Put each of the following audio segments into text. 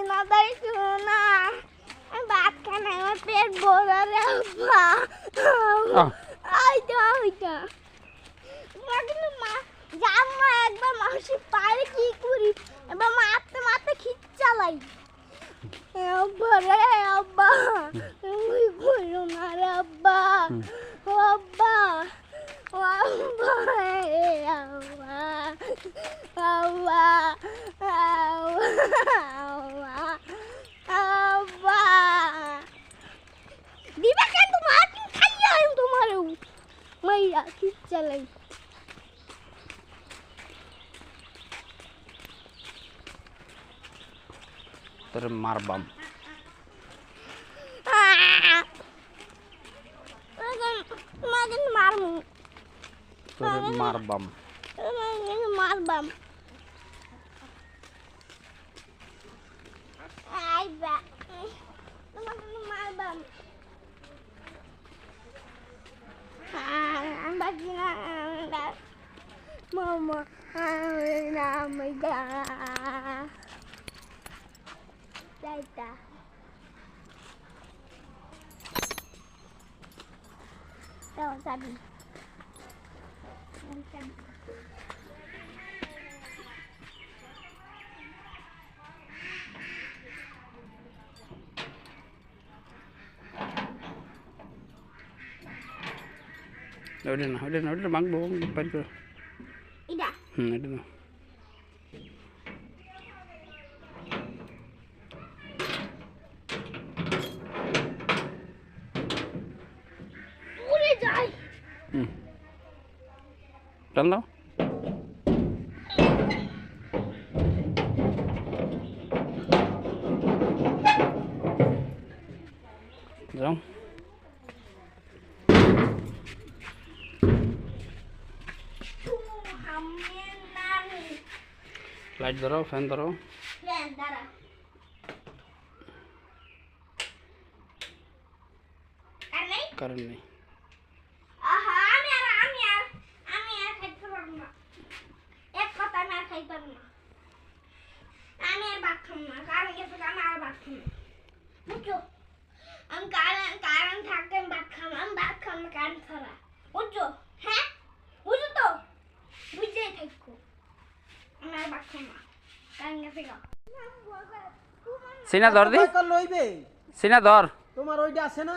তাড়াতাড়ি শুনো না আমি ভাত খাই না আমার পেট ভরা রে আব্বা আইটা আইটা কিন্তু মা জাম্মা একবার মাসি পারে কি করি এবার মারতে মারতে খিচ চালাই আব্বা রে আব্বা তুমি কইরো না রে আব্বা আব্বা আব্বা আব্বা আব্বা দিবা কেন তোমার খাইয়া তোমারও মাইয়া খিচ চালাই তোর মারবাম মাগন মারমু তোর মারবাম মারবাম আইবা তোমাকে মারবাম বাজিনা মামা না Maida Daita. Tahu sabi. Udah bang bohong depan tuh. Ida. Itu. টান দাও যাও লাইট ধরো ফ্যান ধরো কারেন্ট নেই সিনা ধর দি লইবে সিনা ধর তোমার ওইটা আছে না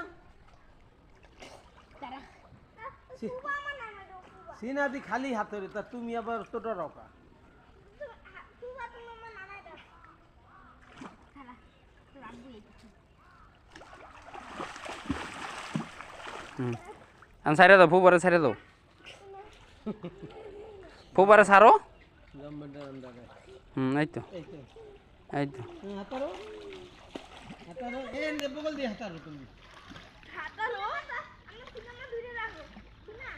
সিনা দি খালি হাতে তা তুমি আবার তোটা রকা সাইরে দাও ফুবারে সাইরে দাও ফুবারে সারো এই তো এই তো হাতারো হাতারো এই বগল দিয়ে হাতারো তুমি হাতারো আমি সিনেমা ধরে রাখো শোনা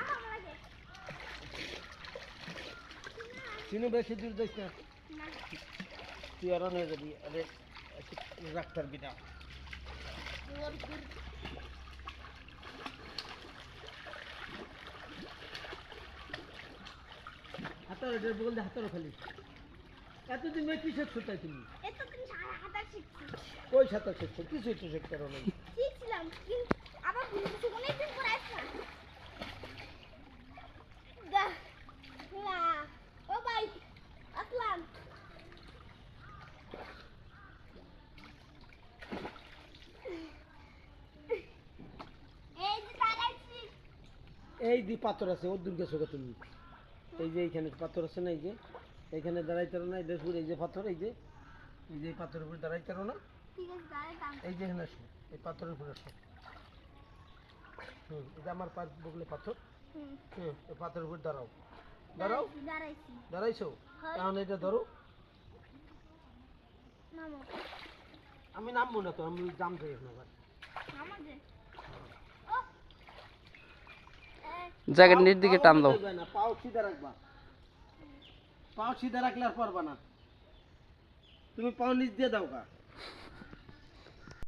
আমার লাগে সিনে বেশি দূর যাইছ না তুই আর না যাবি আরে ডাক্তার বিনা হাতারো এর বগল দিয়ে হাতারো খালি এতদিন ভাই কি শিখছো তাই তুমি এতদিন হাতা শিখছি কই সাঁতার শিখছো কিছু তো শিখতে পারো না শিখছিলাম কিন্তু আবার ভুলছি অনেকদিন পর আসলাম না ও ভাই আসলাম এই যে তাকাইছি এই দি পাথর আছে ওর দূর গেছো তুমি এই যে এইখানে পাথর আছে না এই যে এইখানে দাঁড়াইতে না এই দেখুন এই যে পাথর এই যে পাথরের উপরে দাঁড়াইতে না ঠিক আছে দাঁড়াইতাম এই যে এখানে আসো এই পাথরের উপরে আসো এটা আমার বগলে পাথর এই পাথরের উপরে দাঁড়াও দাঁড়াও দাঁড়াইছি দাঁড়াইছো তাহলে এটা ধরো নামো আমি নামবো না তো আমি জাম যাই এখন আবার নামো যে জায়গার নিচ দিকে টান দাও না পাও সিধা রাখবা পাও সিধা রাখলে আর পারবা না তুমি পাও নিচ দিয়ে দাও কা